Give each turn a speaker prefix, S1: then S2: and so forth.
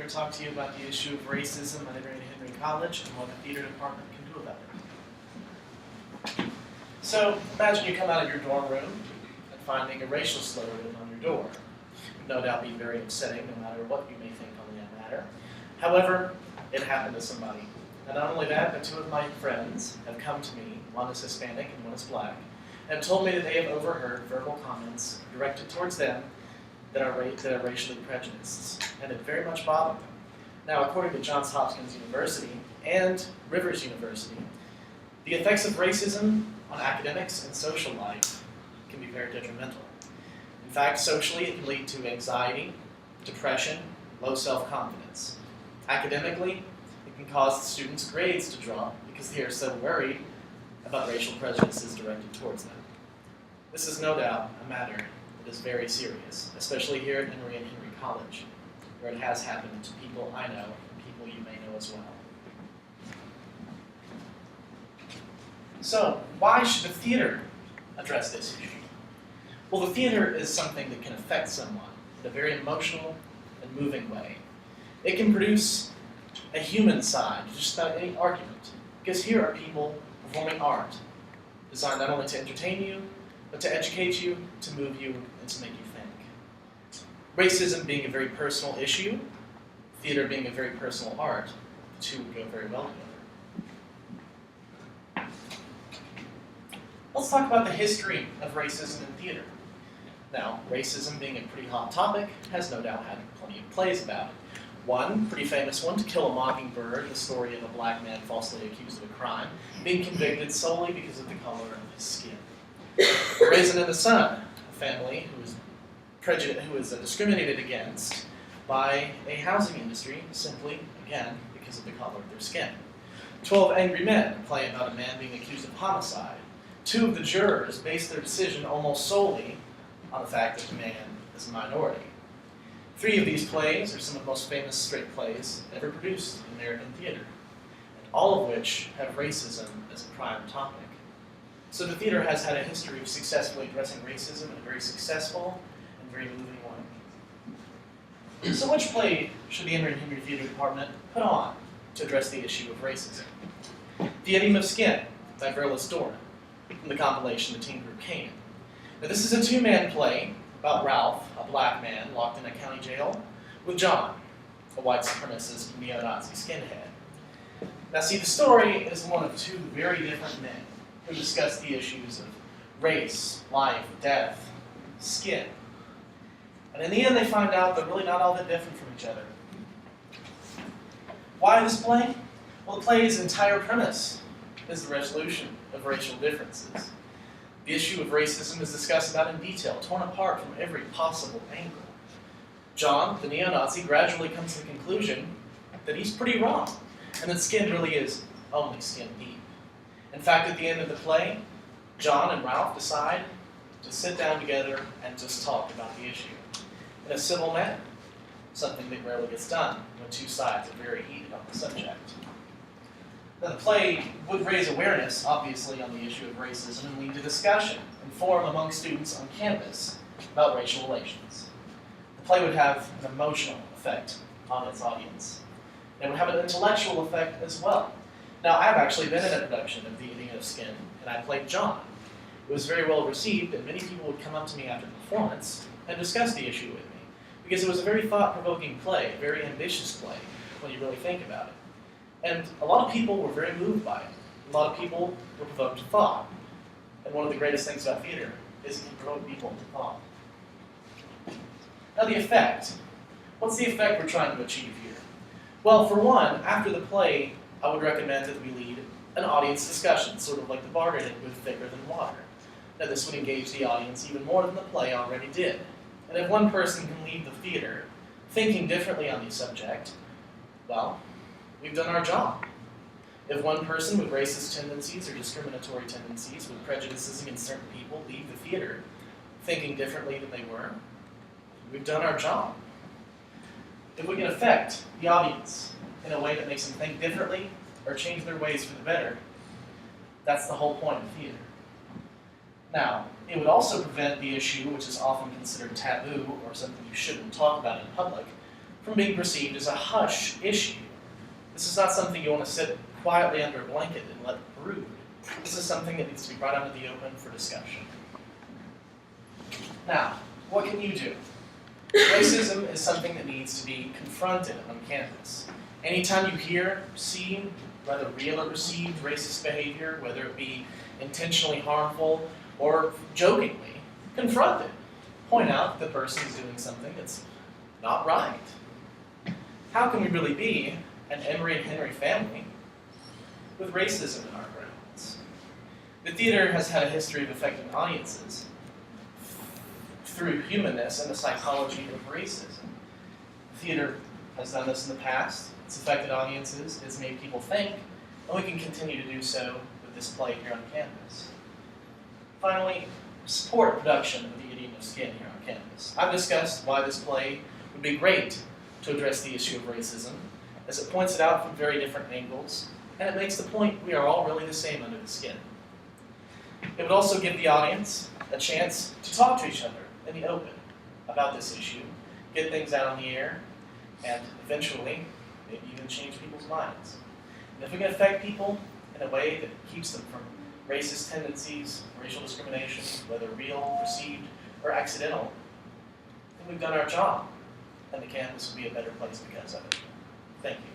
S1: to talk to you about the issue of racism at Henry College and what the theater department can do about it. So imagine you come out of your dorm room and finding a racial slur written on your door. It would no doubt be very upsetting, no matter what you may think on that matter. However, it happened to somebody. And not only that, but two of my friends have come to me, one is Hispanic and one is black, and told me that they have overheard verbal comments directed towards them that are racially prejudiced, and it very much bothered them. Now, according to Johns Hopkins University and Rivers University, the effects of racism on academics and social life can be very detrimental. In fact, socially, it can lead to anxiety, depression, low self-confidence. Academically, it can cause the students' grades to drop because they are so worried about racial prejudices directed towards them. This is no doubt a matter that is very serious, especially here at Henry College, where it has happened to people I know and people you may know as well. So, why should the theater address this issue? Well, the theater is something that can affect someone in a very emotional and moving way. It can produce a human side to just about any argument, because here are people performing art, designed not only to entertain you, but to educate you, to move you, and to make you think. Racism being a very personal issue, theater being a very personal art, the two would go very well together. Let's talk about the history of racism in theater. Now, racism being a pretty hot topic, has no doubt had plenty of plays about it. One pretty famous one, To Kill a Mockingbird, the story of a black man falsely accused of a crime, being convicted solely because of the color of his skin. Raisin in the Sun, a family who is discriminated against by a housing industry simply, again, because of the color of their skin. 12 Angry Men, a play about a man being accused of homicide. Two of the jurors based their decision almost solely on the fact that the man is a minority. 3 of these plays are some of the most famous straight plays ever produced in American theater, and all of which have racism as a prime topic. So the theater has had a history of successfully addressing racism in a very successful and very moving way. So which play should the Henry Theater Department put on to address the issue of racism? The Enigma of Skin by Verlis Doran, from the compilation The Teen Group Canaan. Now this is a 2-man play about Ralph, a black man locked in a county jail, with John, a white supremacist neo-Nazi skinhead. Now see, the story is one of 2 very different men who discuss the issues of race, life, death, skin. And in the end they find out they're really not all that different from each other. Why this play? Well, the play's entire premise is the resolution of racial differences. The issue of racism is discussed about in detail, torn apart from every possible angle. John, the neo-Nazi, gradually comes to the conclusion that he's pretty wrong, and that skin really is only skin deep. In fact, at the end of the play, John and Ralph decide to sit down together and just talk about the issue in a civil manner, something that rarely gets done when 2 sides are very heated on the subject. Now, the play would raise awareness, obviously, on the issue of racism and lead to discussion and forum among students on campus about racial relations. The play would have an emotional effect on its audience. It would have an intellectual effect as well. Now, I've actually been in a production of The Enigma of Skin, and I played John. It was very well received, and many people would come up to me after the performance and discuss the issue with me, because it was a very thought-provoking play, a very ambitious play, when you really think about it. And a lot of people were very moved by it. A lot of people were provoked to thought. And one of the greatest things about theater is it can provoke people to thought. Now the effect. What's the effect we're trying to achieve here? Well, for one, after the play, I would recommend that we lead an audience discussion, sort of like the bargaining with Thicker Than Water. Now this would engage the audience even more than the play already did. And if one person can leave the theater thinking differently on the subject, well, we've done our job. If one person with racist tendencies or discriminatory tendencies, with prejudices against certain people, leave the theater thinking differently than they were, we've done our job. If we can affect the audience in a way that makes them think differently or change their ways for the better, that's the whole point of theater. Now, it would also prevent the issue, which is often considered taboo or something you shouldn't talk about in public, from being perceived as a hush issue. This is not something you want to sit quietly under a blanket and let brood. This is something that needs to be brought out into the open for discussion. Now, what can you do? Racism is something that needs to be confronted on campus. Anytime you hear, see, whether real or perceived racist behavior, whether it be intentionally harmful or jokingly, confront it. Point out that the person is doing something that's not right. How can we really be an Emory and Henry family with racism in our grounds? The theater has had a history of affecting audiences through humanness and the psychology of racism. Theater has done this in the past. It's affected audiences, it's made people think, and we can continue to do so with this play here on campus. Finally, support production of The Eating of Skin here on campus. I've discussed why this play would be great to address the issue of racism, as it points it out from very different angles, and it makes the point we are all really the same under the skin. It would also give the audience a chance to talk to each other in the open about this issue, get things out on the air, and eventually maybe even change people's minds. And if we can affect people in a way that keeps them from racist tendencies, racial discrimination, whether real, perceived, or accidental, then we've done our job, and the campus will be a better place because of it. Thank you.